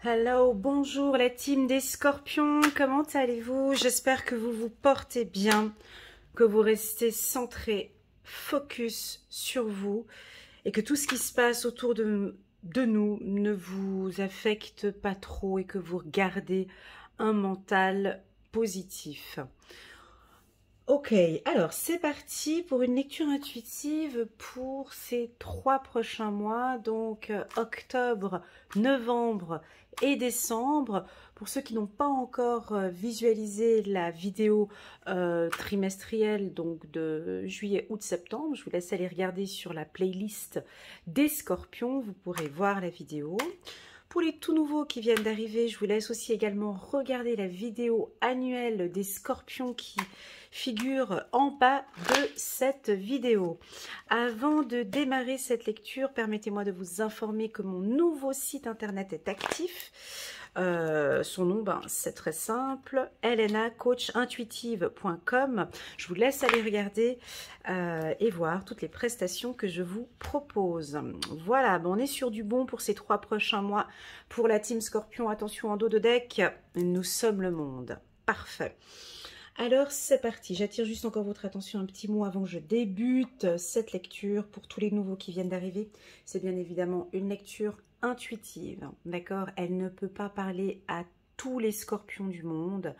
Hello, bonjour la team des Scorpions, comment allez-vous? J'espère que vous vous portez bien, que vous restez centré, focus sur vous et que tout ce qui se passe autour de nous ne vous affecte pas trop et que vous gardez un mental positif. Ok, alors c'est parti pour une lecture intuitive pour ces 3 prochains mois, donc octobre, novembre et décembre. Pour ceux qui n'ont pas encore visualisé la vidéo trimestrielle donc de juillet, août, septembre, je vous laisse aller regarder sur la playlist des Scorpions, vous pourrez voir la vidéo. Pour les tout nouveaux qui viennent d'arriver, je vous laisse aussi également regarder la vidéo annuelle des Scorpions qui figure en bas de cette vidéo. Avant de démarrer cette lecture, permettez-moi de vous informer que mon nouveau site internet est actif. Son nom, c'est très simple, ellenacoachintuitive.com. Je vous laisse aller regarder et voir toutes les prestations que je vous propose. Voilà, on est sur du bon pour ces 3 prochains mois. Pour la team Scorpion, attention en dos de deck, nous sommes le monde. Parfait. Alors c'est parti, j'attire juste encore votre attention un petit mot avant que je débute cette lecture. Pour tous les nouveaux qui viennent d'arriver, c'est bien évidemment une lecture intuitive, d'accord? Elle ne peut pas parler à tous les Scorpions du monde.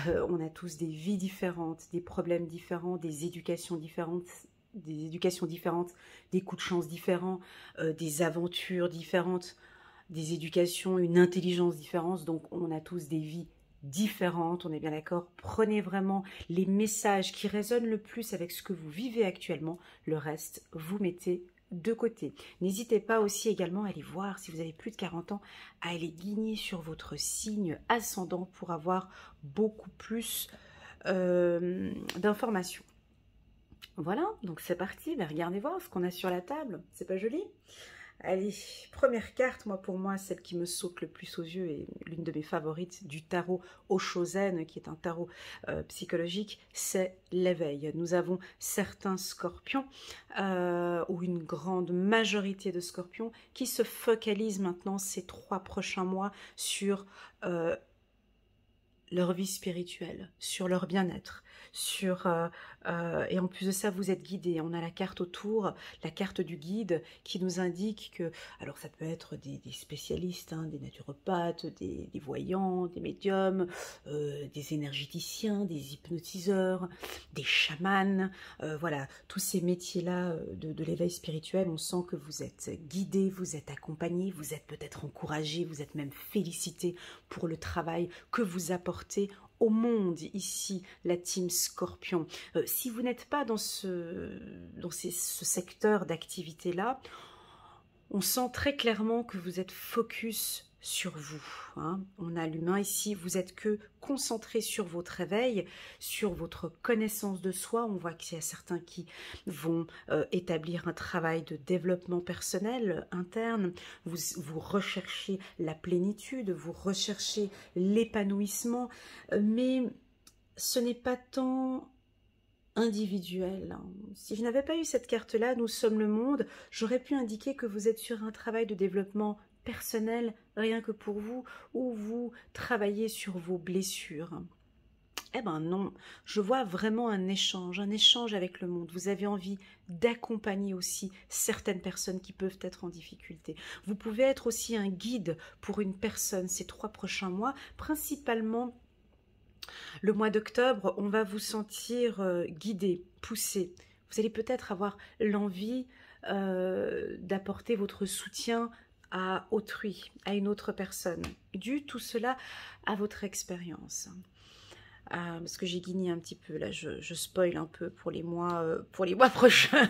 On a tous des vies différentes, des problèmes différents, des éducations différentes, des coups de chance différents, des aventures différentes, des éducations, une intelligence différente. Donc on a tous des vies différentes, on est bien d'accord. Prenez vraiment les messages qui résonnent le plus avec ce que vous vivez actuellement. Le reste, vous mettez de côté. N'hésitez pas aussi également à aller voir, si vous avez plus de 40 ans, à aller guigner sur votre signe ascendant pour avoir beaucoup plus d'informations. Voilà, donc c'est parti. Regardez voir ce qu'on a sur la table. C'est pas joli? Allez, première carte, pour moi, celle qui me saute le plus aux yeux et l'une de mes favorites du tarot Oshozen, qui est un tarot psychologique, c'est l'éveil. Nous avons certains Scorpions, ou une grande majorité de Scorpions, qui se focalisent maintenant ces 3 prochains mois sur leur vie spirituelle, sur leur bien-être, et en plus de ça, vous êtes guidés. On a la carte autour, la carte du guide qui nous indique que, alors ça peut être des spécialistes, des naturopathes, des voyants, des médiums, des énergéticiens, des hypnotiseurs, des chamans, voilà, tous ces métiers-là de l'éveil spirituel, on sent que vous êtes guidés, vous êtes accompagnés, vous êtes peut-être encouragés, vous êtes même félicités pour le travail que vous apportez au monde ici, la team Scorpion. Si vous n'êtes pas dans ce secteur d'activité-là, on sent très clairement que vous êtes focus sur vous. On a l'humain ici, vous êtes que concentré sur votre réveil, sur votre connaissance de soi. On voit qu'il y a certains qui vont établir un travail de développement personnel interne. Vous recherchez la plénitude, vous recherchez l'épanouissement, mais ce n'est pas tant individuel. Si je n'avais pas eu cette carte-là, nous sommes le monde, j'aurais pu indiquer que vous êtes sur un travail de développement personnel, rien que pour vous, ou vous travaillez sur vos blessures. Eh ben non, je vois vraiment un échange avec le monde. Vous avez envie d'accompagner aussi certaines personnes qui peuvent être en difficulté. Vous pouvez être aussi un guide pour une personne ces 3 prochains mois, principalement le mois d'octobre. On va vous sentir guidé, poussé. Vous allez peut-être avoir l'envie d'apporter votre soutien à autrui, à une autre personne, dû tout cela à votre expérience. Parce que j'ai guigné un petit peu, là je spoil un peu pour les mois prochains.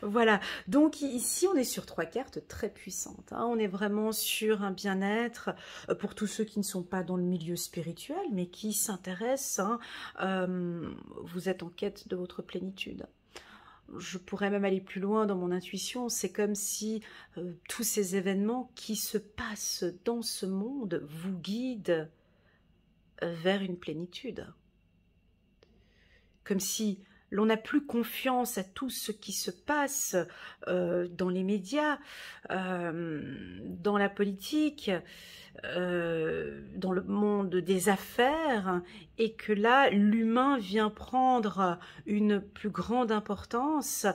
Voilà, donc ici on est sur 3 cartes très puissantes, on est vraiment sur un bien-être pour tous ceux qui ne sont pas dans le milieu spirituel, mais qui s'intéressent, vous êtes en quête de votre plénitude. Je pourrais même aller plus loin dans mon intuition, c'est comme si tous ces événements qui se passent dans ce monde vous guident vers une plénitude. Comme si l'on n'a plus confiance à tout ce qui se passe dans les médias, dans la politique, dans le monde des affaires, et que là, l'humain vient prendre une plus grande importance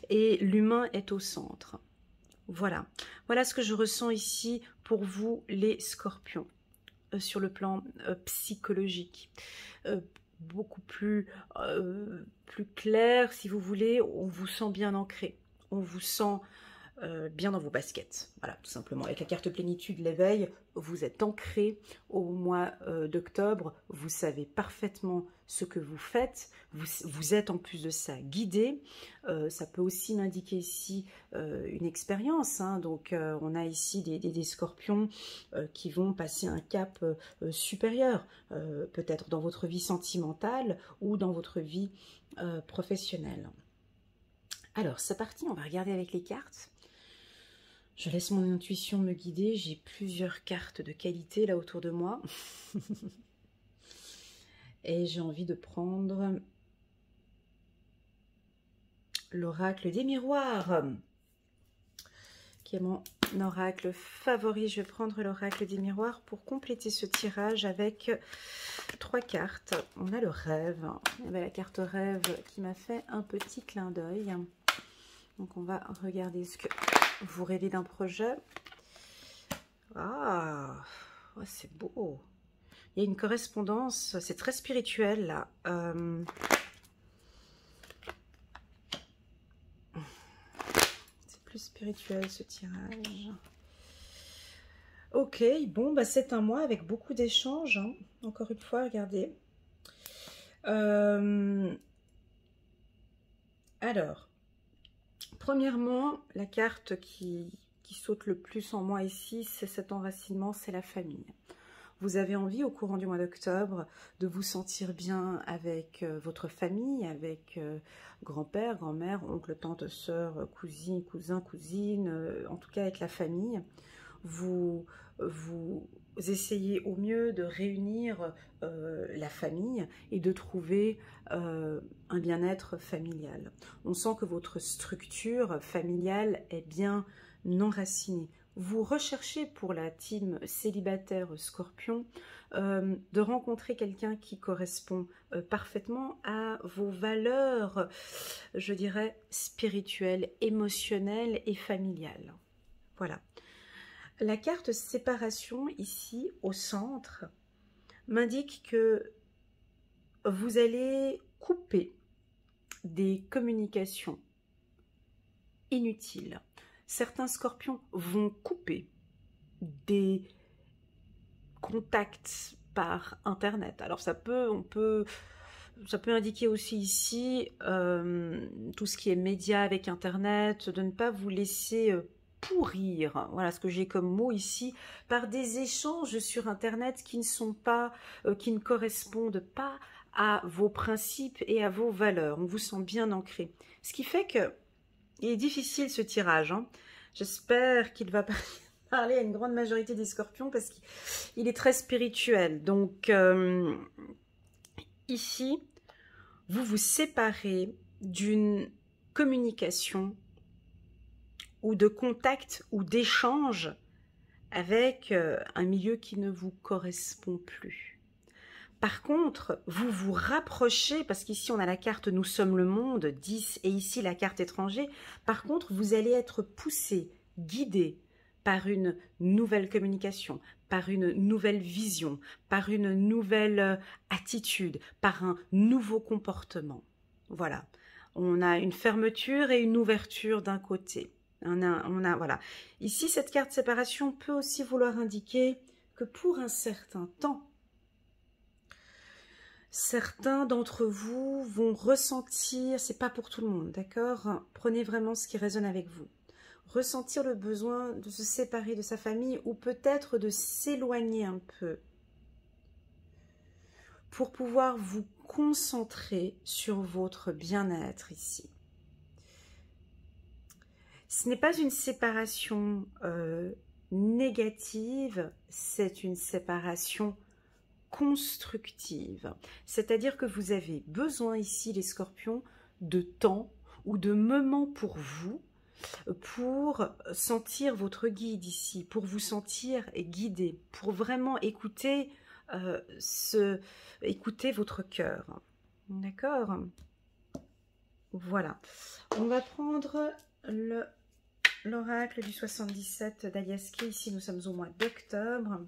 et l'humain est au centre. Voilà. Voilà ce que je ressens ici pour vous, les scorpions, sur le plan psychologique. Beaucoup plus clair, si vous voulez, on vous sent bien ancré, on vous sent bien dans vos baskets, voilà, tout simplement. Avec la carte plénitude, l'éveil, vous êtes ancré au mois d'octobre, vous savez parfaitement ce que vous faites, vous êtes en plus de ça guidé. Ça peut aussi m'indiquer ici une expérience, hein. Donc on a ici des scorpions qui vont passer un cap supérieur, peut-être dans votre vie sentimentale ou dans votre vie professionnelle. Alors c'est parti, on va regarder avec les cartes. Je laisse mon intuition me guider, j'ai plusieurs cartes de qualité là autour de moi. Et j'ai envie de prendre l'oracle des miroirs, qui est mon oracle favori. Je vais prendre l'oracle des miroirs pour compléter ce tirage avec 3 cartes. On a le rêve, il y avait la carte rêve qui m'a fait un petit clin d'œil. Donc on va regarder ce que vous rêvez d'un projet. Ah, oh, c'est beau. Il y a une correspondance, c'est très spirituel là. C'est plus spirituel ce tirage. Ok, bon, bah c'est un mois avec beaucoup d'échanges, hein. Encore une fois, regardez. Alors, premièrement, la carte qui saute le plus en moi ici, c'est cet enracinement, c'est la famille. Vous avez envie au courant du mois d'octobre de vous sentir bien avec votre famille, avec grand-père, grand-mère, oncle, tante, sœur, cousine, cousin, cousine, en tout cas avec la famille. Vous essayez au mieux de réunir la famille et de trouver un bien-être familial. On sent que votre structure familiale est bien enracinée. Vous recherchez pour la team célibataire Scorpion de rencontrer quelqu'un qui correspond parfaitement à vos valeurs, je dirais, spirituelles, émotionnelles et familiales. Voilà. La carte séparation ici au centre m'indique que vous allez couper des communications inutiles. Certains scorpions vont couper des contacts par internet. Alors ça peut indiquer aussi ici tout ce qui est médias avec internet, de ne pas vous laisser pourrir, voilà ce que j'ai comme mot ici, par des échanges sur internet qui ne sont pas, qui ne correspondent pas à vos principes et à vos valeurs. On vous sent bien ancré. Ce qui fait que il est difficile ce tirage, hein. J'espère qu'il va parler à une grande majorité des scorpions parce qu'il est très spirituel. Donc ici, vous vous séparez d'une communication ou de contact ou d'échange avec un milieu qui ne vous correspond plus. Par contre, vous vous rapprochez, parce qu'ici on a la carte « Nous sommes le monde », 10, et ici la carte « Étranger ». Par contre, vous allez être poussé, guidé par une nouvelle communication, par une nouvelle vision, par une nouvelle attitude, par un nouveau comportement. Voilà, on a une fermeture et une ouverture d'un côté. Voilà. Ici, cette carte séparation peut aussi vouloir indiquer que pour un certain temps, certains d'entre vous vont ressentir, c'est pas pour tout le monde, d'accord? Prenez vraiment ce qui résonne avec vous. Ressentir le besoin de se séparer de sa famille ou peut-être de s'éloigner un peu pour pouvoir vous concentrer sur votre bien-être ici. Ce n'est pas une séparation négative, c'est une séparation constructive. C'est-à-dire que vous avez besoin ici, les scorpions, de temps ou de moments pour vous, pour sentir votre guide ici, pour vous sentir guidé, pour vraiment écouter, écouter votre cœur. D'accord? Voilà. On va prendre l'oracle du 77 d'Aliaské. Ici, nous sommes au mois d'octobre.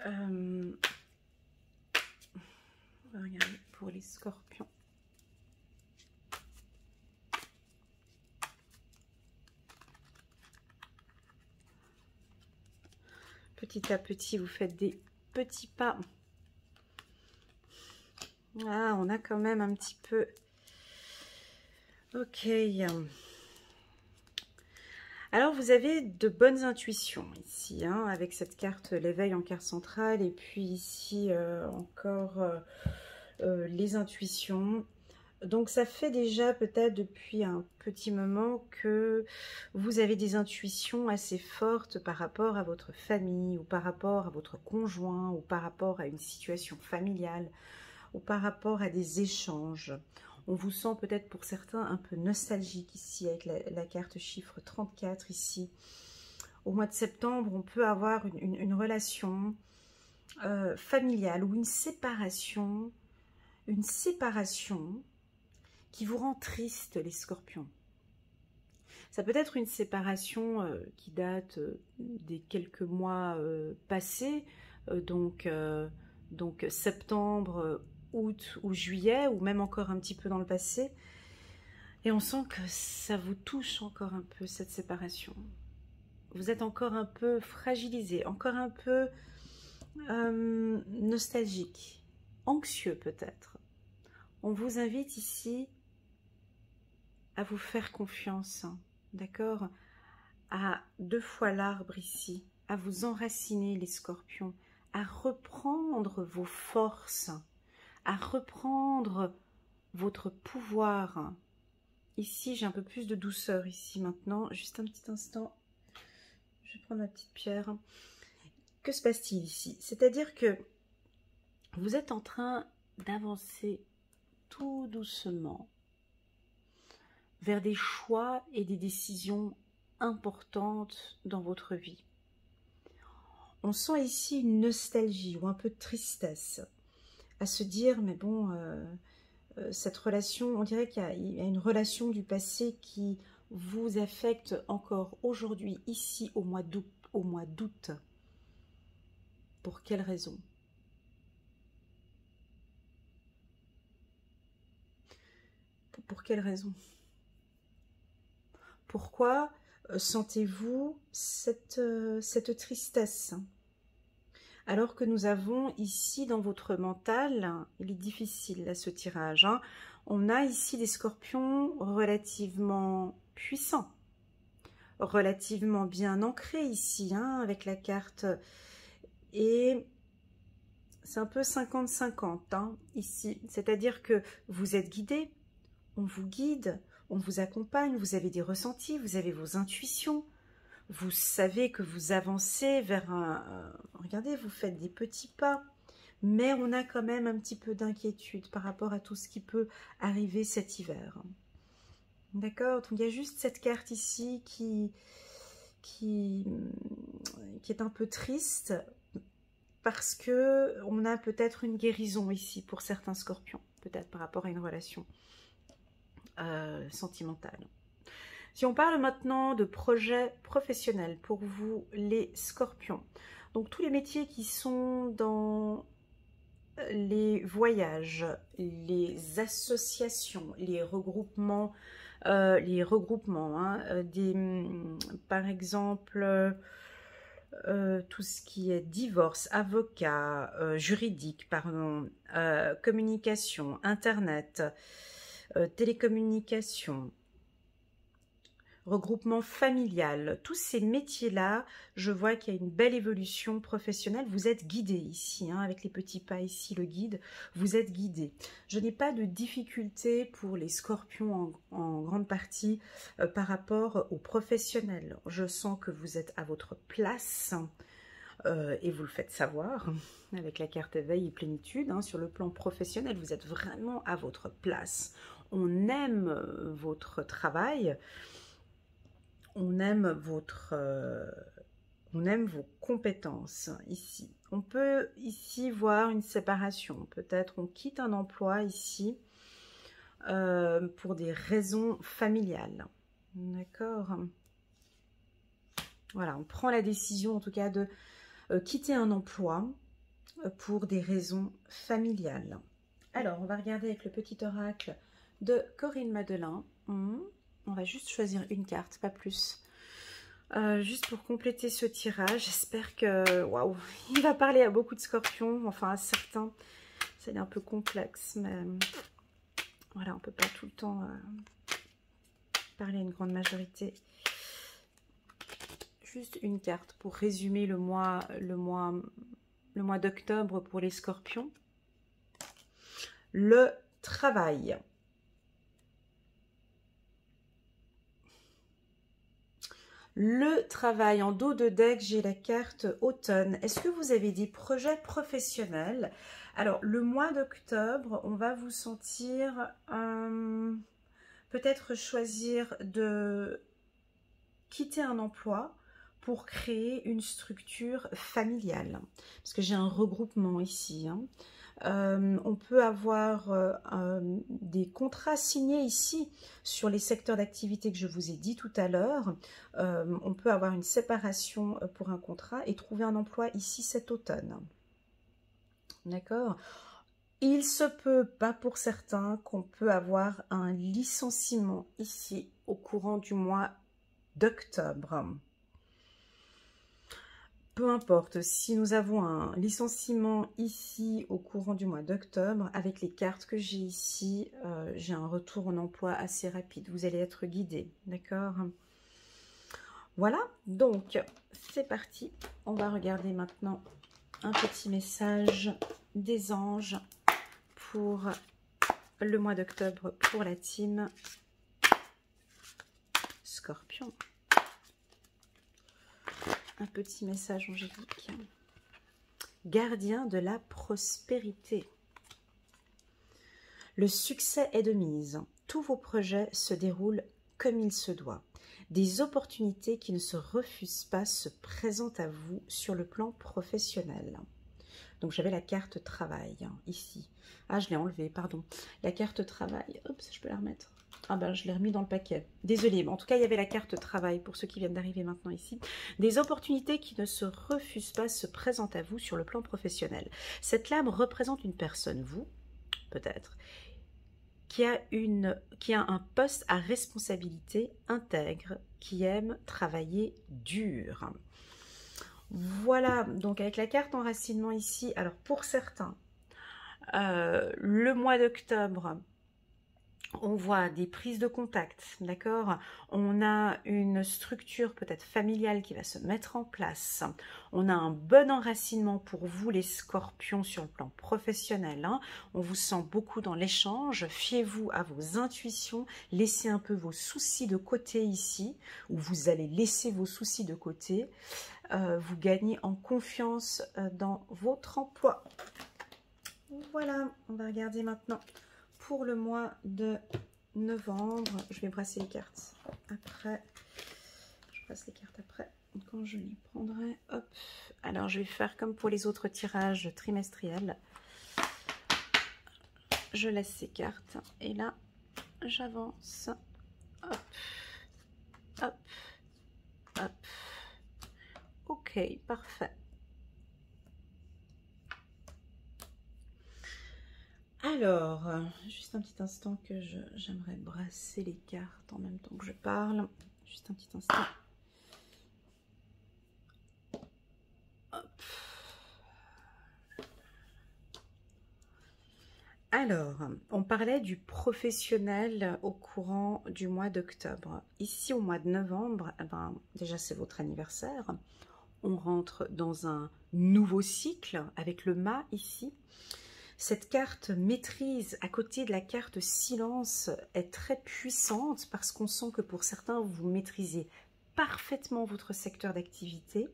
On va regarder pour les scorpions. Petit à petit, vous faites des petits pas. Ah, on a quand même un petit peu... Ok. Alors, vous avez de bonnes intuitions ici, hein, avec cette carte, l'éveil en carte centrale, et puis ici, encore les intuitions. Donc, ça fait déjà peut-être depuis un petit moment que vous avez des intuitions assez fortes par rapport à votre famille, ou par rapport à votre conjoint, ou par rapport à une situation familiale, ou par rapport à des échanges. On vous sent peut-être pour certains un peu nostalgique ici, avec la carte chiffre 34 ici. Au mois de septembre, on peut avoir une relation familiale ou une séparation qui vous rend triste, les scorpions. Ça peut être une séparation qui date des quelques mois passés, donc septembre, août ou juillet, ou même encore un petit peu dans le passé. Et on sent que ça vous touche encore un peu, cette séparation. Vous êtes encore un peu fragilisé, encore un peu nostalgique, anxieux peut-être. On vous invite ici à vous faire confiance, d'accord? À 2 fois l'arbre ici, à vous enraciner les scorpions, à reprendre vos forces, à reprendre votre pouvoir. Ici, j'ai un peu plus de douceur ici maintenant. Juste un petit instant. Je vais prendre ma petite pierre. Que se passe-t-il ici? C'est-à-dire que vous êtes en train d'avancer tout doucement vers des choix et des décisions importantes dans votre vie. On sent ici une nostalgie ou un peu de tristesse à se dire, mais bon, cette relation, on dirait qu'il y a une relation du passé qui vous affecte encore aujourd'hui, ici, au mois d'août. Pour quelle raison? Pour quelle raison? Pourquoi sentez-vous cette tristesse? Alors que nous avons ici dans votre mental, il est difficile là ce tirage, hein, on a ici des scorpions relativement puissants, relativement bien ancrés ici, hein, avec la carte, et c'est un peu 50-50 hein, ici, c'est-à-dire que vous êtes guidé, on vous guide, on vous accompagne, vous avez des ressentis, vous avez vos intuitions, vous savez que vous avancez vers regardez, vous faites des petits pas, mais on a quand même un petit peu d'inquiétude par rapport à tout ce qui peut arriver cet hiver. D'accord? Donc il y a juste cette carte ici qui est un peu triste parce que on a peut-être une guérison ici pour certains scorpions, peut-être par rapport à une relation sentimentale. Si on parle maintenant de projets professionnels pour vous, les scorpions, donc tous les métiers qui sont dans les voyages, les associations, les regroupements, hein, par exemple, tout ce qui est divorce, avocat, juridique, pardon, communication, internet, télécommunication, regroupement familial, tous ces métiers-là, je vois qu'il y a une belle évolution professionnelle. Vous êtes guidé ici, hein, avec les petits pas ici, le guide, vous êtes guidé. Je n'ai pas de difficulté pour les scorpions en grande partie par rapport aux professionnels. Je sens que vous êtes à votre place. et vous le faites savoir avec la carte éveil et plénitude. Hein, sur le plan professionnel, vous êtes vraiment à votre place. On aime votre travail, on aime vos compétences ici. On peut ici voir une séparation. Peut-être on quitte un emploi ici pour des raisons familiales. D'accord? Voilà, on prend la décision en tout cas de quitter un emploi pour des raisons familiales. Alors, on va regarder avec le petit oracle de Corinne Madelin. On va juste choisir une carte, pas plus. Juste pour compléter ce tirage, j'espère que... Waouh, il va parler à beaucoup de scorpions, enfin à certains. C'est un peu complexe, mais voilà, on ne peut pas tout le temps parler à une grande majorité. Juste une carte pour résumer le mois d'octobre pour les scorpions. Le travail. Le travail, en dos de deck, j'ai la carte automne. Est-ce que vous avez des projets professionnels? Alors, le mois d'octobre, on va vous sentir peut-être choisir de quitter un emploi pour créer une structure familiale. Parce que j'ai un regroupement ici. Hein. On peut avoir des contrats signés ici sur les secteurs d'activité que je vous ai dit tout à l'heure. On peut avoir une séparation pour un contrat et trouver un emploi ici cet automne. D'accord? Il se peut, pas pour certains, qu'on peut avoir un licenciement ici au courant du mois d'octobre. Peu importe, si nous avons un licenciement ici au courant du mois d'octobre, avec les cartes que j'ai ici, j'ai un retour en emploi assez rapide. Vous allez être guidé, d'accord? Voilà, donc c'est parti. On va regarder maintenant un petit message des anges pour le mois d'octobre pour la team Scorpion. Un petit message angélique. Gardien de la prospérité. Le succès est de mise. Tous vos projets se déroulent comme il se doit. Des opportunités qui ne se refusent pas se présentent à vous sur le plan professionnel. Donc j'avais la carte travail hein, ici. Ah, je l'ai enlevée, pardon. La carte travail. Oups, je peux la remettre. Ah ben, je l'ai remis dans le paquet. Désolée, mais en tout cas, il y avait la carte travail pour ceux qui viennent d'arriver maintenant ici. Des opportunités qui ne se refusent pas se présentent à vous sur le plan professionnel. Cette lame représente une personne, vous, peut-être, qui a un poste à responsabilité intègre, qui aime travailler dur. Voilà, donc avec la carte enracinement ici, alors pour certains, le mois d'octobre, on voit des prises de contact, d'accord? On a une structure peut-être familiale qui va se mettre en place. On a un bon enracinement pour vous les scorpions sur le plan professionnel. Hein. On vous sent beaucoup dans l'échange. Fiez-vous à vos intuitions. Laissez un peu vos soucis de côté ici, ou vous allez laisser vos soucis de côté. Vous gagnez en confiance dans votre emploi. Voilà, on va regarder maintenant pour le mois de novembre. Je vais brasser les cartes après. Je brasse les cartes après quand je les prendrai. Hop. Alors, je vais faire comme pour les autres tirages trimestriels. Je laisse ces cartes et là, j'avance. Hop, hop, hop. Ok, parfait. Alors, juste un petit instant que j'aimerais brasser les cartes en même temps que je parle. Juste un petit instant. Hop. Alors, on parlait du professionnel au courant du mois d'octobre. Ici, au mois de novembre, eh ben, déjà c'est votre anniversaire. On rentre dans un nouveau cycle avec le mât ici. Cette carte maîtrise à côté de la carte silence est très puissante parce qu'on sent que pour certains, vous maîtrisez parfaitement votre secteur d'activité.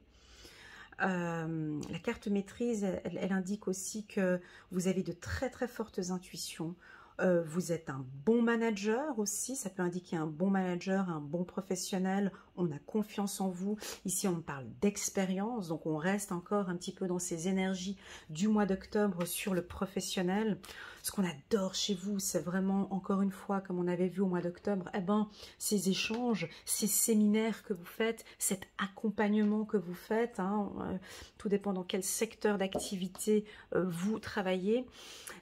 La carte maîtrise, elle indique aussi que vous avez de très très fortes intuitions. Vous êtes un bon manager aussi, ça peut indiquer un bon manager, un bon professionnel, on a confiance en vous. Ici, on parle d'expérience, donc on reste encore un petit peu dans ces énergies du mois d'octobre sur le professionnel. Ce qu'on adore chez vous, c'est vraiment, encore une fois, comme on avait vu au mois d'octobre, eh ben, ces échanges, ces séminaires que vous faites, cet accompagnement que vous faites, hein, tout dépend dans quel secteur d'activité vous travaillez.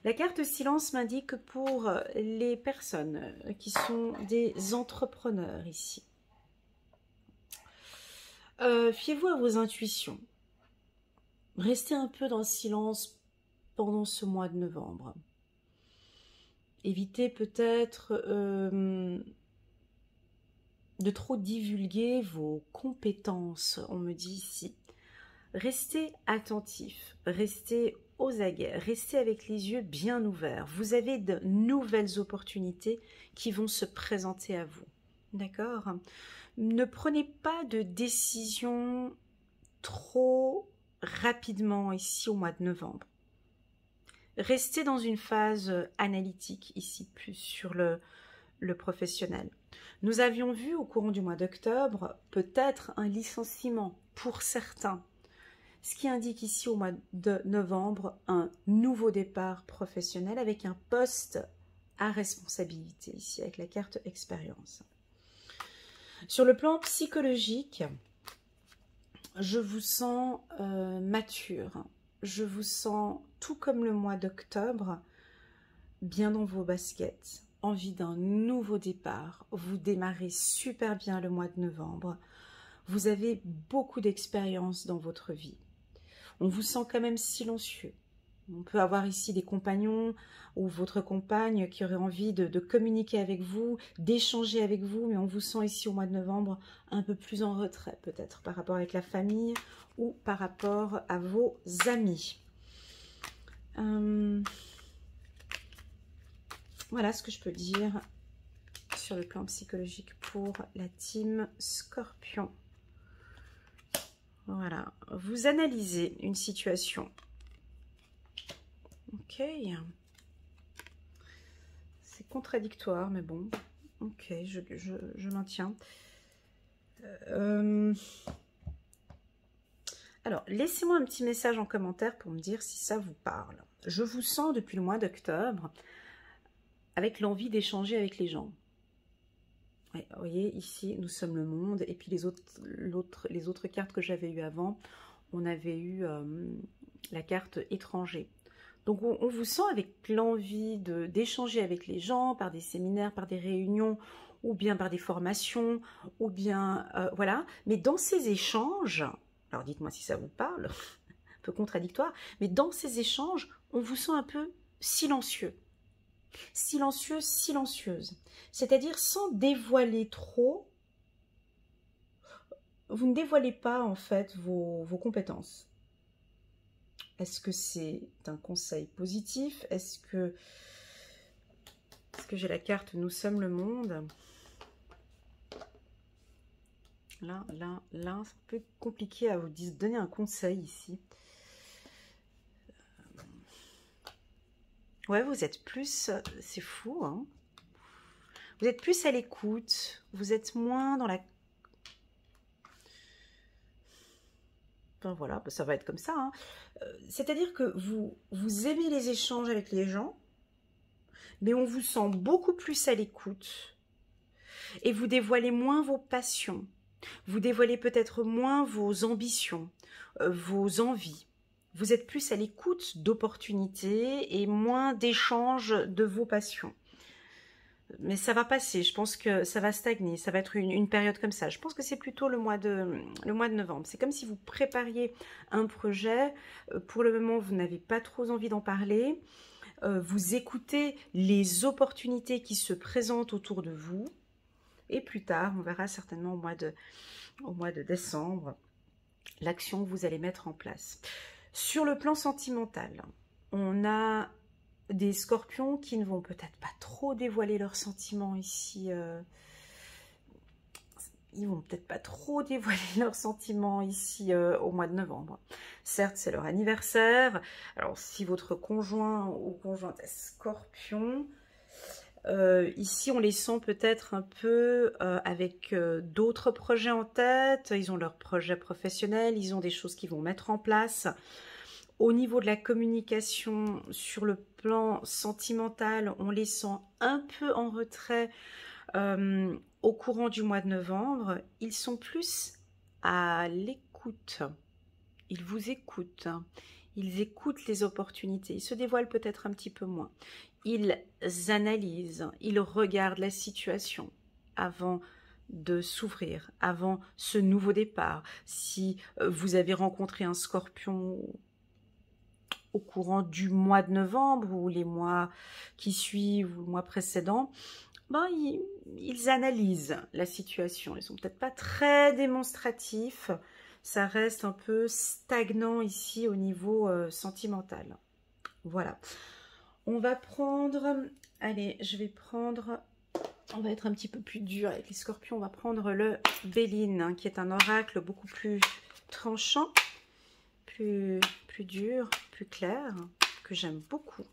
La carte silence m'indique que pour les personnes qui sont des entrepreneurs ici, fiez-vous à vos intuitions. Restez un peu dans le silence pendant ce mois de novembre. Évitez peut-être de trop divulguer vos compétences, on me dit ici. Restez attentif, restez aux aguets, restez avec les yeux bien ouverts. Vous avez de nouvelles opportunités qui vont se présenter à vous. D'accord? Ne prenez pas de décision trop rapidement ici au mois de novembre. Restez dans une phase analytique ici, plus sur le professionnel. Nous avions vu au courant du mois d'octobre peut-être un licenciement pour certains. Ce qui indique ici au mois de novembre un nouveau départ professionnel avec un poste à responsabilité ici avec la carte expérience. Sur le plan psychologique, je vous sens mature. Je vous sens, tout comme le mois d'octobre, bien dans vos baskets, envie d'un nouveau départ. Vous démarrez super bien le mois de novembre. Vous avez beaucoup d'expérience dans votre vie. On vous sent quand même silencieux. On peut avoir ici des compagnons ou votre compagne qui aurait envie de communiquer avec vous, d'échanger avec vous, mais on vous sent ici au mois de novembre un peu plus en retrait, peut-être par rapport avec la famille ou par rapport à vos amis. Voilà ce que je peux dire sur le plan psychologique pour la team Scorpion. Voilà, vous analysez une situation. Ok. C'est contradictoire, mais bon. Ok, je maintiens. Alors, laissez-moi un petit message en commentaire pour me dire si ça vous parle. Je vous sens depuis le mois d'octobre avec l'envie d'échanger avec les gens. Ouais, vous voyez, ici, nous sommes le monde. Et puis les autres cartes que j'avais eues avant, on avait eu la carte étranger. Donc, on vous sent avec l'envie d'échanger avec les gens par des séminaires, par des réunions, ou bien par des formations, ou bien, voilà. Mais dans ces échanges, alors dites-moi si ça vous parle, un peu contradictoire, mais dans ces échanges, on vous sent un peu silencieux. Silencieux, silencieuse. C'est-à-dire sans dévoiler trop, vous ne dévoilez pas en fait vos compétences. Est-ce que c'est un conseil positif? Est-ce que j'ai la carte Nous sommes le monde? Là, c'est un peu compliqué à vous donner un conseil ici. Ouais, vous êtes plus... C'est fou, hein? Vous êtes plus à l'écoute. Vous êtes moins dans la... Enfin, voilà, ça va être comme ça. Hein. C'est-à-dire que vous aimez les échanges avec les gens, mais on vous sent beaucoup plus à l'écoute. Et vous dévoilez moins vos passions. Vous dévoilez peut-être moins vos ambitions, vos envies. Vous êtes plus à l'écoute d'opportunités et moins d'échanges de vos passions. Mais ça va passer, je pense que ça va stagner, ça va être une période comme ça. Je pense que c'est plutôt le mois de novembre. C'est comme si vous prépariez un projet. Pour le moment, vous n'avez pas trop envie d'en parler. Vous écoutez les opportunités qui se présentent autour de vous. Et plus tard, on verra certainement au mois de décembre, l'action que vous allez mettre en place. Sur le plan sentimental, on a des scorpions qui ne vont peut-être pas trop dévoiler leurs sentiments ici. ils vont peut-être pas trop dévoiler leurs sentiments ici au mois de novembre. Certes, c'est leur anniversaire. Alors, si votre conjoint ou conjointe est Scorpion, ici, on les sent peut-être un peu avec d'autres projets en tête. Ils ont leurs projets professionnels, ils ont des choses qu'ils vont mettre en place. Au niveau de la communication, sur le plan sentimental, on les sent un peu en retrait au courant du mois de novembre. Ils sont plus à l'écoute. Ils vous écoutent. Ils écoutent les opportunités. Ils se dévoilent peut-être un petit peu moins. Ils analysent, ils regardent la situation avant de s'ouvrir, avant ce nouveau départ. Si vous avez rencontré un Scorpion au courant du mois de novembre ou les mois qui suivent ou le mois précédent, ben, ils analysent la situation. Ils ne sont peut-être pas très démonstratifs. Ça reste un peu stagnant ici au niveau sentimental. Voilà. On va prendre... Allez, je vais prendre... On va être un petit peu plus dur avec les Scorpions. On va prendre le Béline, hein, qui est un oracle beaucoup plus tranchant, plus dur, plus clair, que j'aime beaucoup.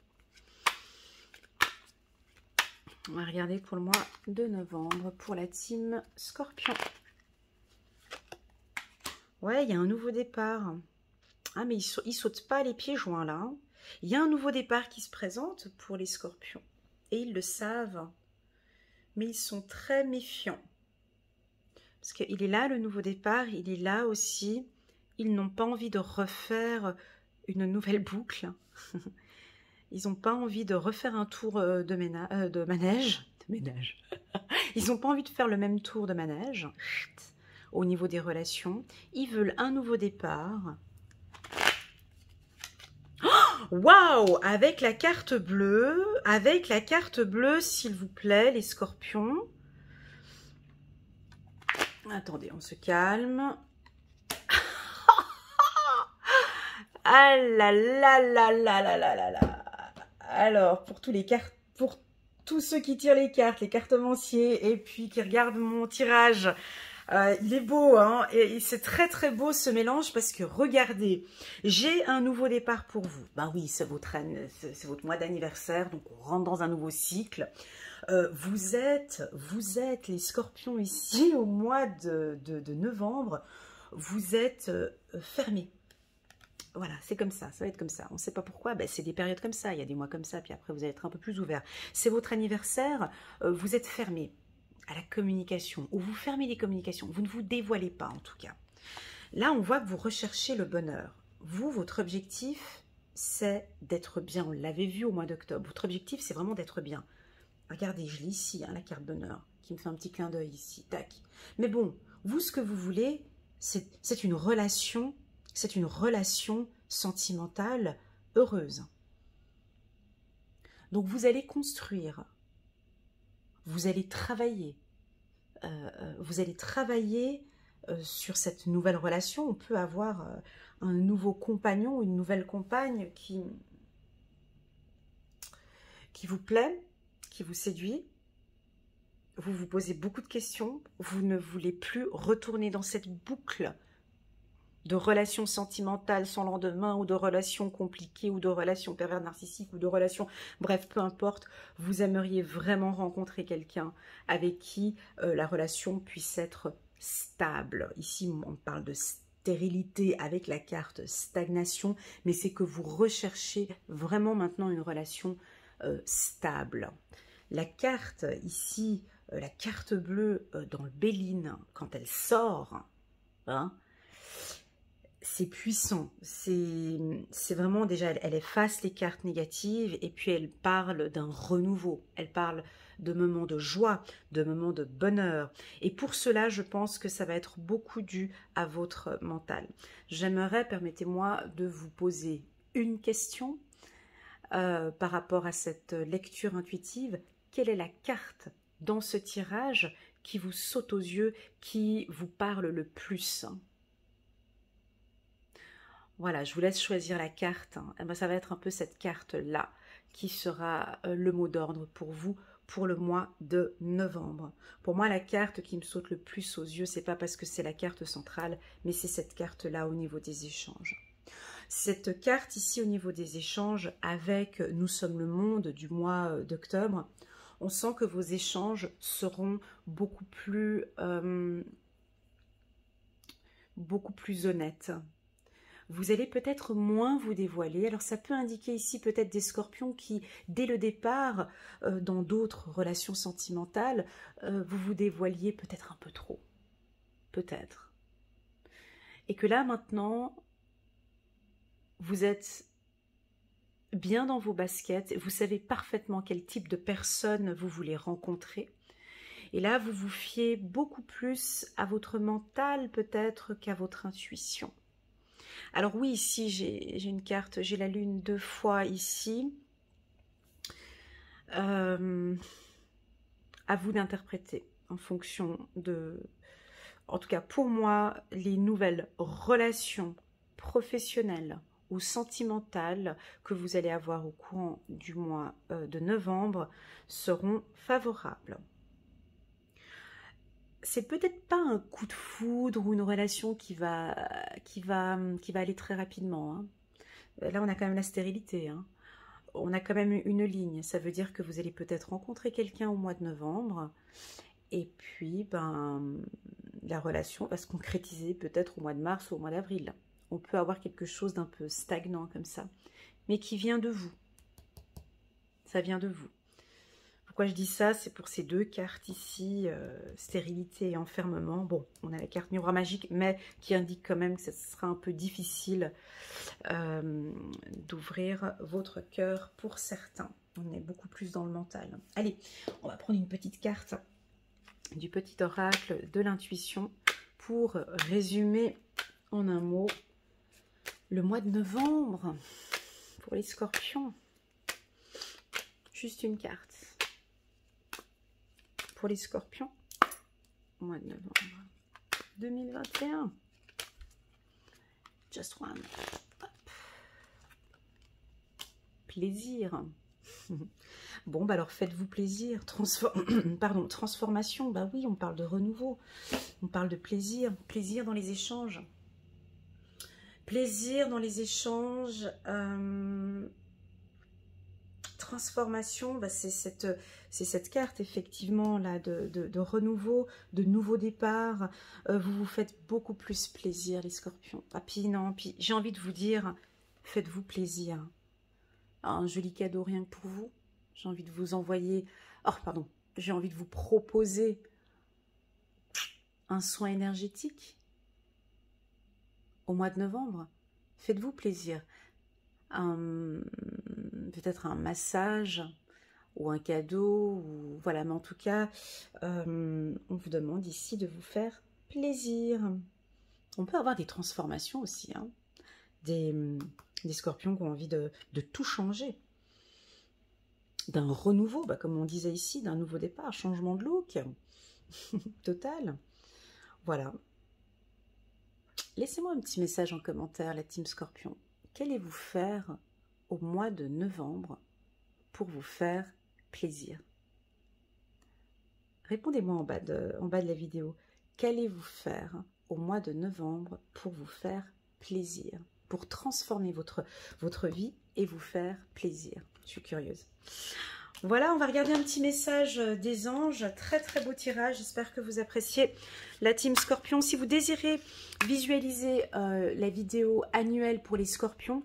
On va regarder pour le mois de novembre pour la team Scorpion. Ouais, il y a un nouveau départ. Ah, mais ils sautent pas les pieds joints là. Hein. Il y a un nouveau départ qui se présente pour les Scorpions. Et ils le savent. Mais ils sont très méfiants. Parce qu'il est là, le nouveau départ. Il est là aussi. Ils n'ont pas envie de refaire une nouvelle boucle. Ils n'ont pas envie de refaire un tour de manège. Ils n'ont pas envie de faire le même tour de manège au niveau des relations. Ils veulent un nouveau départ. Waouh! Avec la carte bleue, s'il vous plaît, les Scorpions. Attendez, on se calme. Ah là là là là là là là là. Alors, pour tous ceux qui tirent les cartomanciers, et puis qui regardent mon tirage, il est beau, hein, et c'est très très beau ce mélange, parce que regardez, j'ai un nouveau départ pour vous. Ben oui, c'est votre mois d'anniversaire, donc on rentre dans un nouveau cycle. Vous êtes les Scorpions ici au mois de novembre, vous êtes fermés. Voilà, c'est comme ça va être comme ça. On ne sait pas pourquoi, ben, c'est des périodes comme ça, il y a des mois comme ça, puis après vous allez être un peu plus ouvert. C'est votre anniversaire, vous êtes fermé à la communication, ou vous fermez les communications, vous ne vous dévoilez pas en tout cas. Là, on voit que vous recherchez le bonheur. Vous, votre objectif, c'est d'être bien. On l'avait vu au mois d'octobre. Votre objectif, c'est vraiment d'être bien. Regardez, je lis ici, hein, la carte bonheur, qui me fait un petit clin d'œil ici, tac. Mais bon, vous, ce que vous voulez, c'est une relation sentimentale heureuse. Donc vous allez construire, vous allez travailler sur cette nouvelle relation. On peut avoir un nouveau compagnon ou une nouvelle compagne qui vous plaît, qui vous séduit. Vous vous posez beaucoup de questions, vous ne voulez plus retourner dans cette boucle de relations sentimentales sans lendemain, ou de relations compliquées, ou de relations pervers narcissiques, ou de relations, bref, peu importe, vous aimeriez vraiment rencontrer quelqu'un avec qui la relation puisse être stable. Ici, on parle de stérilité avec la carte stagnation, mais c'est que vous recherchez vraiment maintenant une relation stable. La carte ici, la carte bleue dans le Béline, quand elle sort, hein, c'est puissant, c'est vraiment déjà, elle efface les cartes négatives et puis elle parle d'un renouveau, elle parle de moments de joie, de moments de bonheur. Et pour cela, je pense que ça va être beaucoup dû à votre mental. J'aimerais, permettez-moi de vous poser une question par rapport à cette lecture intuitive. Quelle est la carte dans ce tirage qui vous saute aux yeux, qui vous parle le plus ? Voilà, je vous laisse choisir la carte. Eh ben, ça va être un peu cette carte-là qui sera le mot d'ordre pour vous pour le mois de novembre. Pour moi, la carte qui me saute le plus aux yeux, c'est pas parce que c'est la carte centrale, mais c'est cette carte-là au niveau des échanges. Cette carte ici au niveau des échanges avec Nous sommes le monde du mois d'octobre, on sent que vos échanges seront beaucoup plus honnêtes. Vous allez peut-être moins vous dévoiler. Alors ça peut indiquer ici peut-être des scorpions qui, dès le départ, dans d'autres relations sentimentales, vous vous dévoiliez peut-être un peu trop. Peut-être. Et que là maintenant, vous êtes bien dans vos baskets, vous savez parfaitement quel type de personne vous voulez rencontrer. Et là, vous vous fiez beaucoup plus à votre mental peut-être qu'à votre intuition. Alors oui, ici, j'ai une carte, j'ai la lune 2 fois ici. À vous d'interpréter en fonction de... En tout cas, pour moi, les nouvelles relations professionnelles ou sentimentales que vous allez avoir au courant du mois de novembre seront favorables. C'est peut-être pas un coup de foudre ou une relation qui va aller très rapidement. Hein. Là, on a quand même la stérilité. Hein. On a quand même une ligne. Ça veut dire que vous allez peut-être rencontrer quelqu'un au mois de novembre. Et puis, la relation va se concrétiser peut-être au mois de mars ou au mois d'avril. On peut avoir quelque chose d'un peu stagnant comme ça, mais qui vient de vous. Ça vient de vous. Pourquoi je dis ça? C'est pour ces deux cartes ici, stérilité et enfermement. Bon, on a la carte miroir magique, mais qui indique quand même que ce sera un peu difficile d'ouvrir votre cœur pour certains. On est beaucoup plus dans le mental. Allez, on va prendre une petite carte du petit oracle de l'intuition pour résumer en un mot le mois de novembre pour les scorpions. Juste une carte. Pour les scorpions, mois de novembre 2021. Just one. Hop. Plaisir. Bon, bah alors faites-vous plaisir. Transformation. Bah oui, on parle de renouveau. On parle de plaisir. Plaisir dans les échanges. Plaisir dans les échanges. Transformation, bah c'est cette carte effectivement là de renouveau, de nouveau départ. Vous vous faites beaucoup plus plaisir les scorpions. Ah, puis non, puis j'ai envie de vous dire, faites-vous plaisir. Un joli cadeau rien que pour vous. J'ai envie de vous envoyer, j'ai envie de vous proposer un soin énergétique au mois de novembre. Faites-vous plaisir. Peut-être un massage ou un cadeau, ou voilà, mais en tout cas, on vous demande ici de vous faire plaisir. On peut avoir des transformations aussi, hein. Des scorpions qui ont envie de tout changer, d'un renouveau, bah, comme on disait ici, d'un nouveau départ, changement de look total. Voilà. Laissez-moi un petit message en commentaire, la team Scorpion. Qu'allez-vous faire au mois de novembre pour vous faire plaisir? Répondez-moi en bas de la vidéo. Qu'allez-vous faire au mois de novembre pour vous faire plaisir? Pour transformer votre vie et vous faire plaisir. Je suis curieuse. Voilà, on va regarder un petit message des anges. Très très beau tirage, j'espère que vous appréciez la team Scorpion. Si vous désirez visualiser la vidéo annuelle pour les scorpions,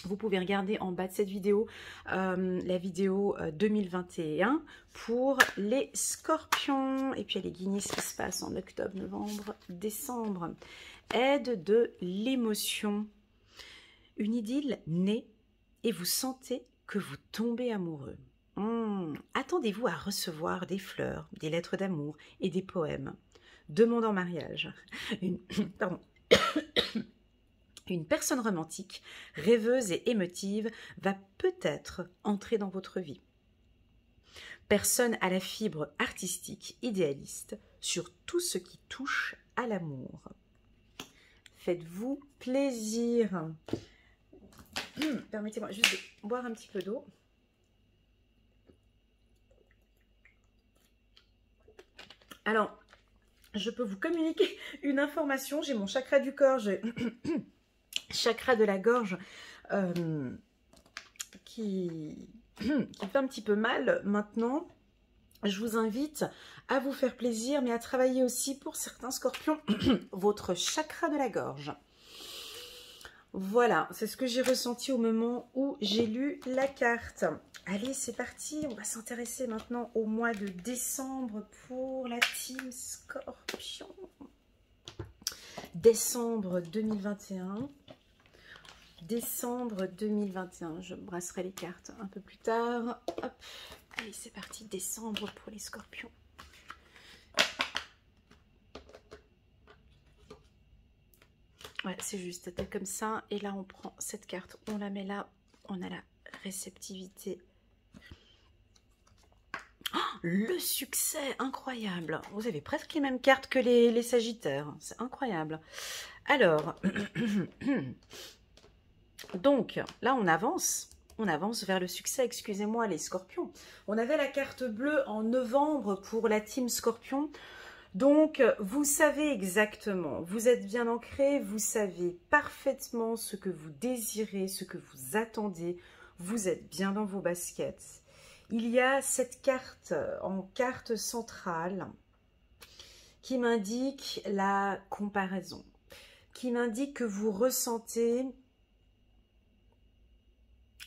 vous pouvez regarder en bas de cette vidéo la vidéo 2021 pour les scorpions. Et puis allez guigner ce qui se passe en octobre, novembre, décembre. Aide de l'émotion. Une idylle naît et vous sentez que vous tombez amoureux. Attendez-vous à recevoir des fleurs, des lettres d'amour et des poèmes. Demande en mariage. Une personne romantique, rêveuse et émotive va peut-être entrer dans votre vie. Personne à la fibre artistique, idéaliste, sur tout ce qui touche à l'amour. Faites-vous plaisir. Permettez-moi juste de boire un petit peu d'eau. Alors, je peux vous communiquer une information. J'ai mon chakra du corps, chakra de la gorge qui fait un petit peu mal maintenant. Je vous invite à vous faire plaisir, mais à travailler aussi pour certains scorpions, votre chakra de la gorge. Voilà, c'est ce que j'ai ressenti au moment où j'ai lu la carte. Allez, c'est parti, on va s'intéresser maintenant au mois de décembre pour la team Scorpion. Décembre 2021. Décembre 2021. Je brasserai les cartes un peu plus tard. Hop. Allez, c'est parti, décembre pour les Scorpions. Ouais, c'est juste, tel comme ça. Et là, on prend cette carte, on la met là. On a la réceptivité. Oh, le succès, incroyable. Vous avez presque les mêmes cartes que les Sagittaires. C'est incroyable. Alors, donc, là, on avance. On avance vers le succès, excusez-moi, les Scorpions. On avait la carte bleue en novembre pour la team Scorpion. Donc, vous savez exactement, vous êtes bien ancré, vous savez parfaitement ce que vous désirez, ce que vous attendez, vous êtes bien dans vos baskets. Il y a cette carte en carte centrale qui m'indique la comparaison, qui m'indique que vous ressentez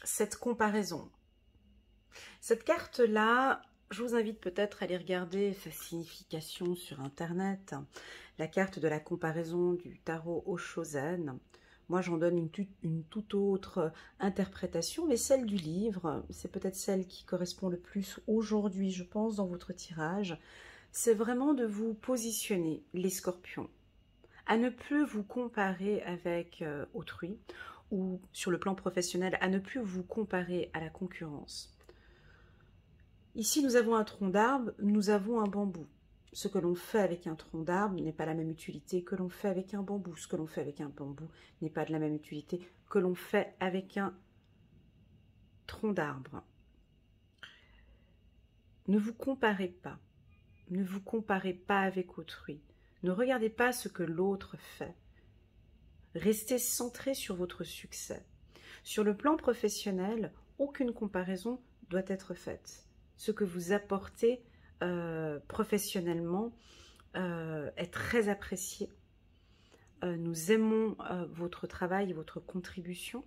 cette comparaison. Cette carte-là, je vous invite peut-être à aller regarder sa signification sur Internet. La carte de la comparaison du tarot Oshozen. Moi, j'en donne une toute autre interprétation, mais celle du livre, c'est peut-être celle qui correspond le plus aujourd'hui, je pense, dans votre tirage. C'est vraiment de vous positionner, les Scorpions, à ne plus vous comparer avec autrui, ou sur le plan professionnel, à ne plus vous comparer à la concurrence. Ici, nous avons un tronc d'arbre, nous avons un bambou. Ce que l'on fait avec un tronc d'arbre n'est pas la même utilité que l'on fait avec un bambou. Ce que l'on fait avec un bambou n'est pas de la même utilité que l'on fait avec un tronc d'arbre. Ne vous comparez pas. Ne vous comparez pas avec autrui. Ne regardez pas ce que l'autre fait. Restez centré sur votre succès. Sur le plan professionnel, aucune comparaison doit être faite. Ce que vous apportez professionnellement est très apprécié. Nous aimons votre travail et votre contribution.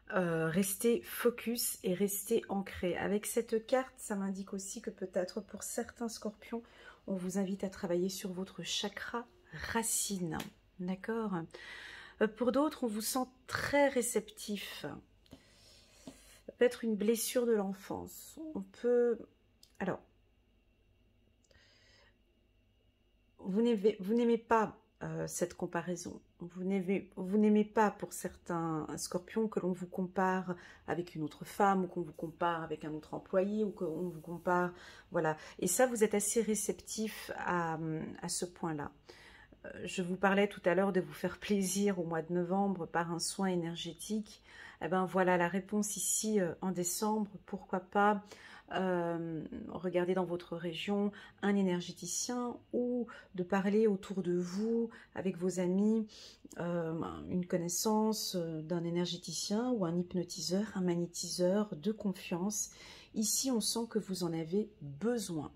Restez focus et restez ancré. Avec cette carte, ça m'indique aussi que peut-être pour certains scorpions, on vous invite à travailler sur votre chakra racine. D'accord? Pour d'autres, on vous sent très réceptif. Peut-être une blessure de l'enfance. On peut... Alors, vous n'aimez pas cette comparaison. Vous n'aimez pas pour certains scorpions que l'on vous compare avec une autre femme, ou qu'on vous compare avec un autre employé, ou qu'on vous compare... Voilà. Et ça, vous êtes assez réceptif à ce point-là. Je vous parlais tout à l'heure de vous faire plaisir au mois de novembre par un soin énergétique. Eh ben voilà la réponse ici en décembre. Pourquoi pas regarder dans votre région un énergéticien, ou de parler autour de vous avec vos amis, une connaissance d'un énergéticien ou un hypnotiseur, un magnétiseur de confiance. Ici, on sent que vous en avez besoin.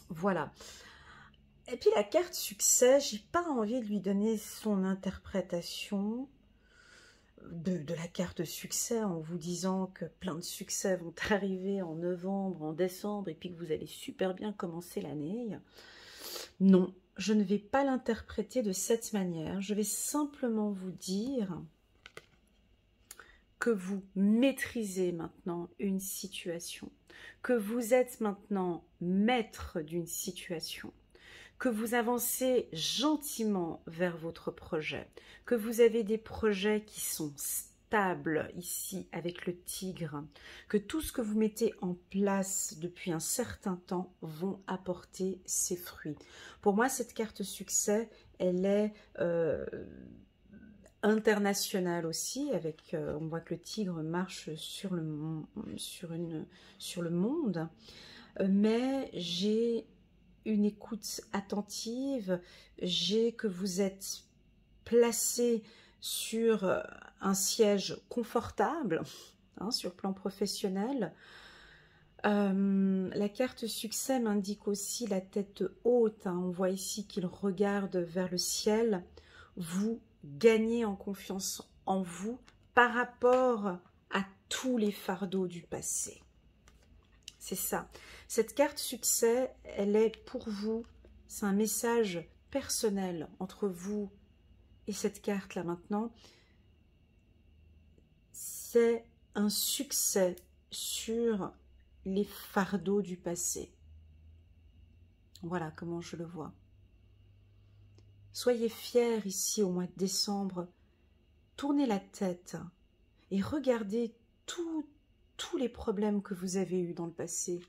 Voilà. Et puis la carte succès, j'ai pas envie de lui donner son interprétation de la carte succès en vous disant que plein de succès vont arriver en novembre, en décembre, et puis que vous allez super bien commencer l'année. Non, je ne vais pas l'interpréter de cette manière. Je vais simplement vous dire que vous maîtrisez maintenant une situation, que vous êtes maintenant maître d'une situation, que vous avancez gentiment vers votre projet, que vous avez des projets qui sont stables ici avec le tigre, que tout ce que vous mettez en place depuis un certain temps vont apporter ses fruits. Pour moi, cette carte succès, elle est internationale aussi, avec, on voit que le tigre marche sur le monde. mais j'ai une écoute attentive, j'ai que vous êtes placé sur un siège confortable, hein, sur le plan professionnel. La carte succès m'indique aussi la tête haute, hein. On voit ici qu'il regarde vers le ciel. Vous gagnez en confiance en vous par rapport à tous les fardeaux du passé. C'est ça. Cette carte succès, elle est pour vous. C'est un message personnel entre vous et cette carte-là maintenant. C'est un succès sur les fardeaux du passé. Voilà comment je le vois. Soyez fiers ici au mois de décembre. Tournez la tête et regardez tous les problèmes que vous avez eus dans le passé.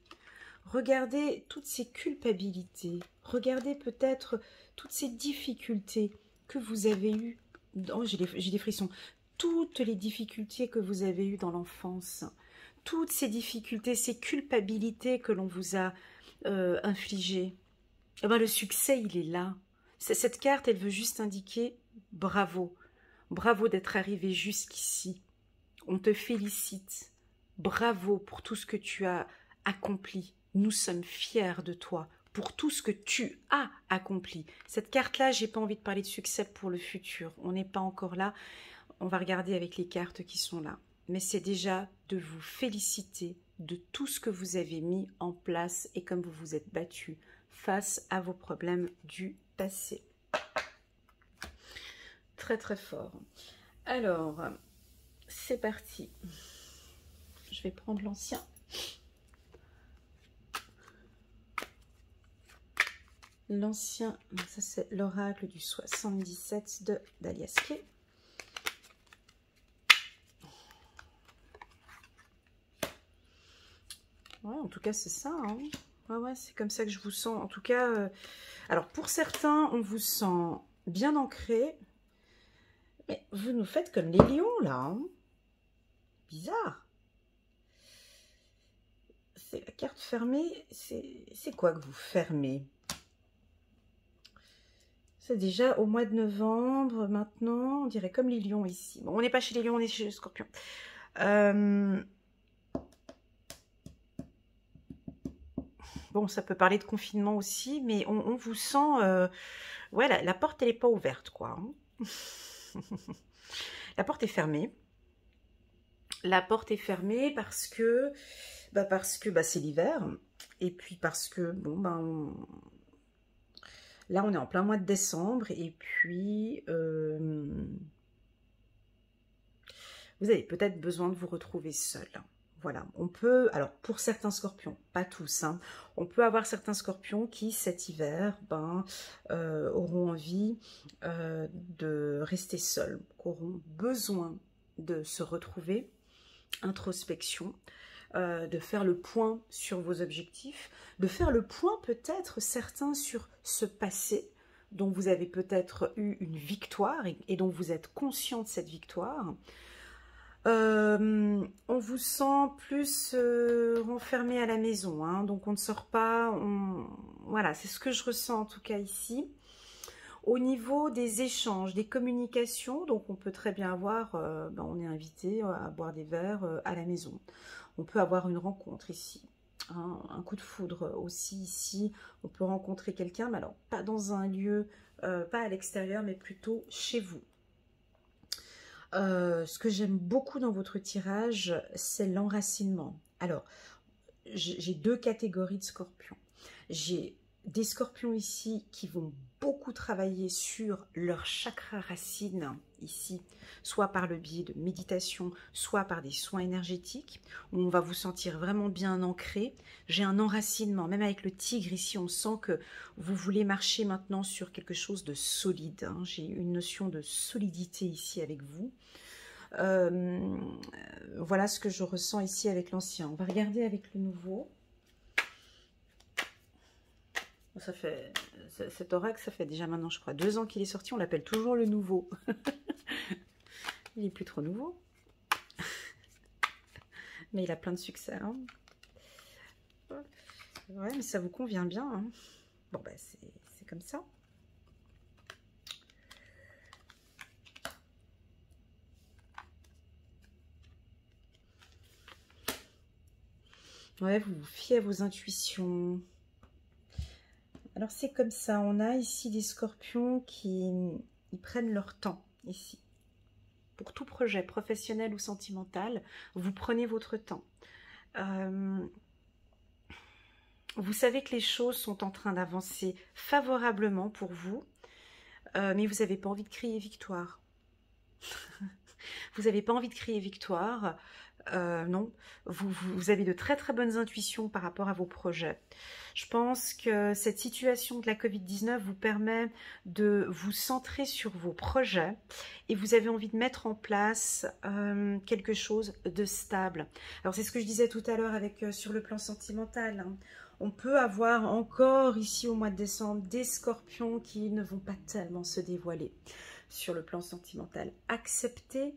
Regardez toutes ces culpabilités. Regardez peut-être toutes ces difficultés que vous avez eues. Oh, j'ai des frissons. Toutes les difficultés que vous avez eues dans l'enfance. Toutes ces difficultés, ces culpabilités que l'on vous a infligées. Eh ben, le succès, il est là. Cette carte, elle veut juste indiquer bravo. Bravo d'être arrivé jusqu'ici. On te félicite. Bravo pour tout ce que tu as accompli. Nous sommes fiers de toi pour tout ce que tu as accompli. Cette carte-là, j'ai pas envie de parler de succès pour le futur. On n'est pas encore là. On va regarder avec les cartes qui sont là. Mais c'est déjà de vous féliciter de tout ce que vous avez mis en place et comme vous vous êtes battu face à vos problèmes du passé. Très très fort. Alors, c'est parti. Je vais prendre l'ancien. L'ancien, ça c'est l'oracle du 77 de d'Alias Kay. Ouais, en tout cas, c'est ça. Hein. Ouais, c'est comme ça que je vous sens. En tout cas, alors pour certains, on vous sent bien ancré. Mais vous nous faites comme les lions, là. Hein. Bizarre. C'est la carte fermée. C'est quoi que vous fermez? C'est déjà au mois de novembre. Maintenant, on dirait comme les lions ici. Bon, on n'est pas chez les lions, on est chez les scorpions. Bon, ça peut parler de confinement aussi, mais on vous sent... ouais, la porte, elle n'est pas ouverte, quoi. Hein. La porte est fermée. La porte est fermée parce que c'est l'hiver. Et puis parce que, bon, là, on est en plein mois de décembre. Et puis, vous avez peut-être besoin de vous retrouver seul. Voilà, on peut, alors pour certains scorpions, pas tous, hein, on peut avoir certains scorpions qui cet hiver auront envie de rester seuls, auront besoin de se retrouver, introspection, de faire le point sur vos objectifs, de faire le point peut-être certains sur ce passé dont vous avez peut-être eu une victoire et dont vous êtes conscient de cette victoire. On vous sent plus renfermé à la maison, hein, donc on ne sort pas, voilà, c'est ce que je ressens en tout cas ici. Au niveau des échanges, des communications, donc on peut très bien avoir, on est invité à boire des verres à la maison. On peut avoir une rencontre ici, hein, un coup de foudre aussi ici. On peut rencontrer quelqu'un, mais alors pas dans un lieu, pas à l'extérieur, mais plutôt chez vous. Ce que j'aime beaucoup dans votre tirage, c'est l'enracinement. Alors, j'ai deux catégories de scorpions. J'ai des scorpions ici qui vont beaucoup travailler sur leur chakra racine ici, soit par le biais de méditation, soit par des soins énergétiques, où on va vous sentir vraiment bien ancré. J'ai un enracinement, même avec le tigre ici, on sent que vous voulez marcher maintenant sur quelque chose de solide. Hein. J'ai une notion de solidité ici avec vous. Voilà ce que je ressens ici avec l'ancien. On va regarder avec le nouveau. Ça fait, cet oracle, ça fait déjà maintenant, je crois, 2 ans qu'il est sorti. On l'appelle toujours le nouveau. Il est plus trop nouveau. Mais il a plein de succès. Hein. Ouais, mais ça vous convient bien, hein. Bon, bah, c'est comme ça. Ouais, vous vous fiez à vos intuitions. Alors, c'est comme ça. On a ici des scorpions qui ils prennent leur temps, ici. Pour tout projet, professionnel ou sentimental, vous prenez votre temps. Vous savez que les choses sont en train d'avancer favorablement pour vous, mais vous n'avez pas envie de crier victoire. Vous n'avez pas envie de crier victoire, non. Vous avez de très très bonnes intuitions par rapport à vos projets. Je pense que cette situation de la Covid-19 vous permet de vous centrer sur vos projets et vous avez envie de mettre en place quelque chose de stable. Alors c'est ce que je disais tout à l'heure avec sur le plan sentimental, hein. On peut avoir encore ici au mois de décembre des scorpions qui ne vont pas tellement se dévoiler sur le plan sentimental. Acceptez,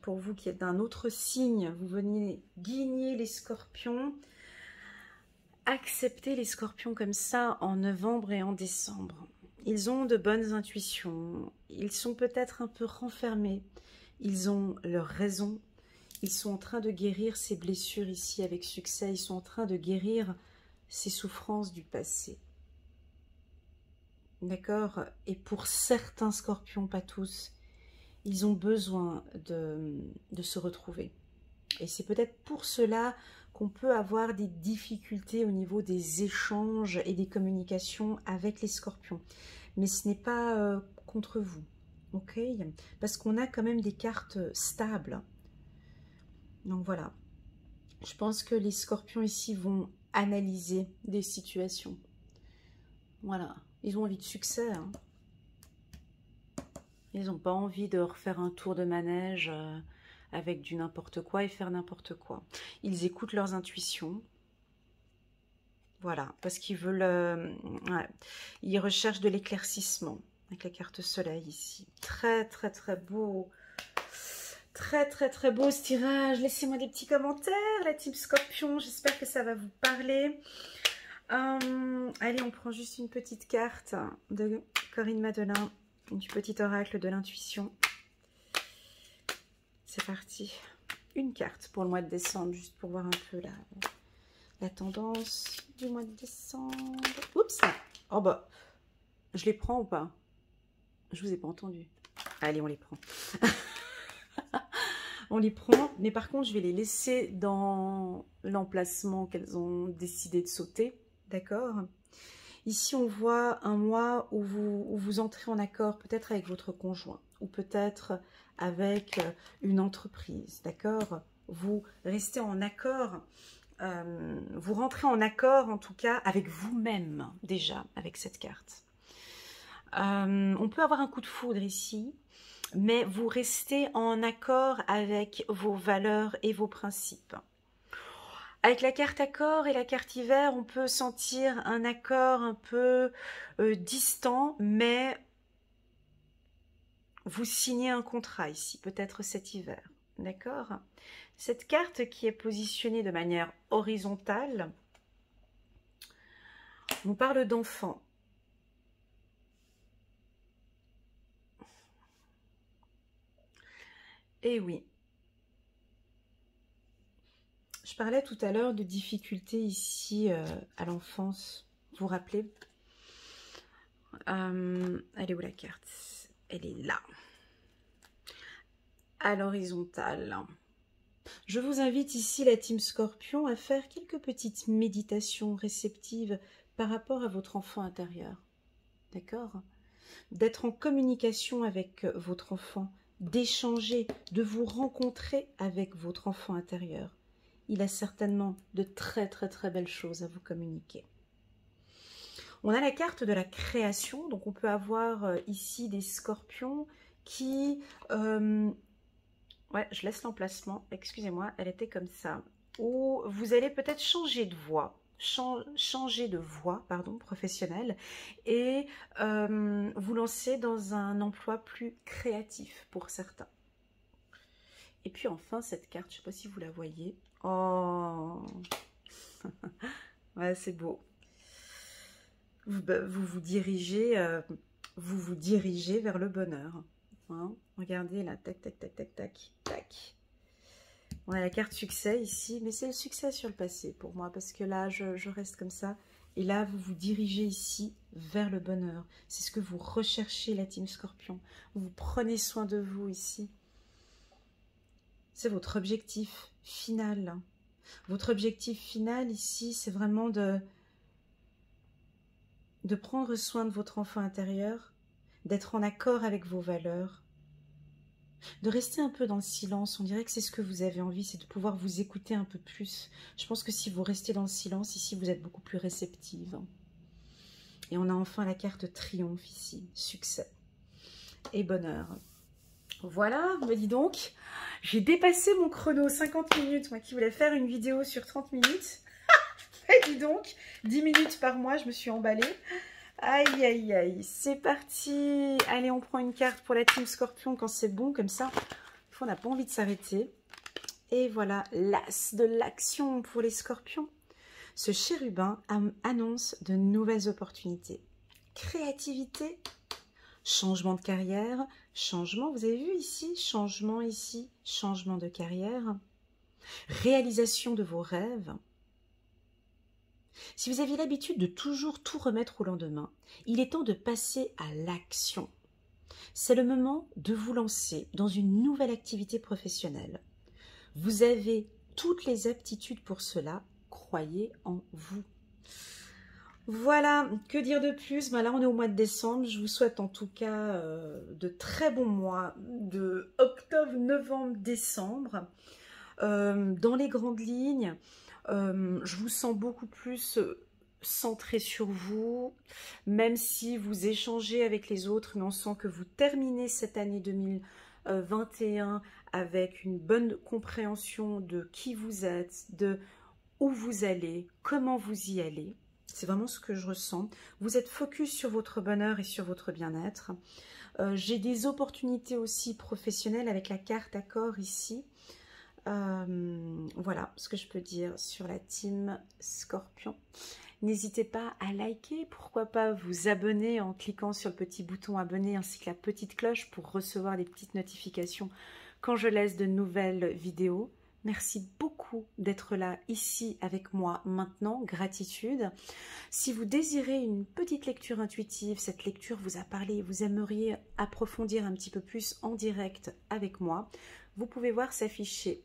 pour vous qui êtes d'un autre signe, vous venez guigner les scorpions, acceptez les scorpions comme ça en novembre et en décembre. Ils ont de bonnes intuitions, ils sont peut-être un peu renfermés, ils ont leurs raisons, ils sont en train de guérir ces blessures ici avec succès, ils sont en train de guérir ces souffrances du passé. D'accord? Et pour certains scorpions, pas tous, ils ont besoin de se retrouver. Et c'est peut-être pour cela qu'on peut avoir des difficultés au niveau des échanges et des communications avec les scorpions. Mais ce n'est pas contre vous, ok? Parce qu'on a quand même des cartes stables. Donc voilà. Je pense que les scorpions ici vont analyser des situations. Voilà. Ils ont envie de succès, hein. Ils n'ont pas envie de refaire un tour de manège avec du n'importe quoi et faire n'importe quoi. Ils écoutent leurs intuitions. Voilà, parce qu'ils veulent... ouais, ils recherchent de l'éclaircissement avec la carte soleil ici. Très, très, très beau. Très, très, très beau ce tirage. Laissez-moi des petits commentaires, la team Scorpion. J'espère que ça va vous parler. Allez, on prend juste une petite carte de Corinne Madelin, du petit oracle de l'intuition. C'est parti. Une carte pour le mois de décembre, juste pour voir un peu la tendance du mois de décembre. Oups. Oh bah, je les prends ou pas? Je vous ai pas entendu. Allez, on les prend. On les prend, mais par contre, je vais les laisser dans l'emplacement qu'elles ont décidé de sauter. D'accord? Ici, on voit un mois où vous entrez en accord peut-être avec votre conjoint ou peut-être avec une entreprise. D'accord? Vous restez en accord, vous rentrez en accord en tout cas avec vous-même déjà avec cette carte. On peut avoir un coup de foudre ici, mais vous restez en accord avec vos valeurs et vos principes. Avec la carte accord et la carte hiver, on peut sentir un accord un peu distant, mais vous signez un contrat ici, peut-être cet hiver. D'accord? Cette carte qui est positionnée de manière horizontale nous parle d'enfants. Eh oui. Je parlais tout à l'heure de difficultés ici à l'enfance. Vous vous rappelez? Elle est où la carte? Elle est là. À l'horizontale. Je vous invite ici, la team Scorpion, à faire quelques petites méditations réceptives par rapport à votre enfant intérieur. D'accord? D'être en communication avec votre enfant, d'échanger, de vous rencontrer avec votre enfant intérieur. Il a certainement de très très très belles choses à vous communiquer. On a la carte de la création, donc on peut avoir ici des scorpions qui... ouais, je laisse l'emplacement, excusez-moi, elle était comme ça. Où vous allez peut-être changer de voie, professionnelle et vous lancer dans un emploi plus créatif pour certains. Et puis enfin, cette carte, je ne sais pas si vous la voyez. Oh, Ouais, c'est beau. Vous dirigez vers le bonheur. Hein, regardez là, tac, tac, tac, tac, tac, tac. On a la carte succès ici, mais c'est le succès sur le passé pour moi, parce que là, je reste comme ça. Et là, vous vous dirigez ici vers le bonheur. C'est ce que vous recherchez, la team Scorpion. Vous prenez soin de vous ici. C'est votre objectif final. Votre objectif final ici, c'est vraiment de prendre soin de votre enfant intérieur, d'être en accord avec vos valeurs, de rester un peu dans le silence. On dirait que c'est ce que vous avez envie, c'est de pouvoir vous écouter un peu plus. Je pense que si vous restez dans le silence, ici, vous êtes beaucoup plus réceptive. Et on a enfin la carte triomphe ici, succès et bonheur. Voilà, me dis donc, j'ai dépassé mon chrono, 50 minutes, moi qui voulais faire une vidéo sur 30 minutes. Et dis donc, 10 minutes par mois, je me suis emballée. Aïe, aïe, aïe, c'est parti. Allez, on prend une carte pour la team Scorpion quand c'est bon, comme ça. On n'a pas envie de s'arrêter. Et voilà, l'as de l'action pour les Scorpions. Ce chérubin annonce de nouvelles opportunités. Créativité, changement de carrière, changement, vous avez vu ici, changement de carrière, réalisation de vos rêves. Si vous aviez l'habitude de toujours tout remettre au lendemain, il est temps de passer à l'action. C'est le moment de vous lancer dans une nouvelle activité professionnelle. Vous avez toutes les aptitudes pour cela, croyez en vous. Voilà, que dire de plus? Ben là, on est au mois de décembre. Je vous souhaite en tout cas de très bons mois de octobre, novembre, décembre. Dans les grandes lignes, je vous sens beaucoup plus centré sur vous, même si vous échangez avec les autres, mais on sent que vous terminez cette année 2021 avec une bonne compréhension de qui vous êtes, de où vous allez, comment vous y allez. C'est vraiment ce que je ressens. Vous êtes focus sur votre bonheur et sur votre bien-être. J'ai des opportunités aussi professionnelles avec la carte accord ici. Voilà ce que je peux dire sur la team Scorpion. N'hésitez pas à liker, pourquoi pas vous abonner en cliquant sur le petit bouton abonner ainsi que la petite cloche pour recevoir les petites notifications quand je laisse de nouvelles vidéos. Merci beaucoup d'être là ici avec moi maintenant, gratitude. Si vous désirez une petite lecture intuitive, cette lecture vous a parlé, vous aimeriez approfondir un petit peu plus en direct avec moi, vous pouvez voir s'afficher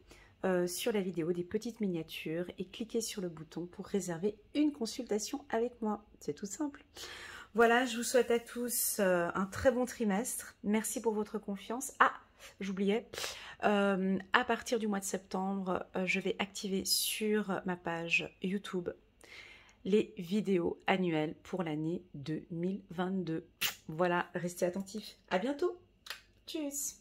sur la vidéo des petites miniatures et cliquez sur le bouton pour réserver une consultation avec moi. C'est tout simple. Voilà, je vous souhaite à tous un très bon trimestre. Merci pour votre confiance. Ah, j'oubliais, à partir du mois de septembre, je vais activer sur ma page YouTube les vidéos annuelles pour l'année 2022. Voilà, restez attentifs. À bientôt. Tchuss.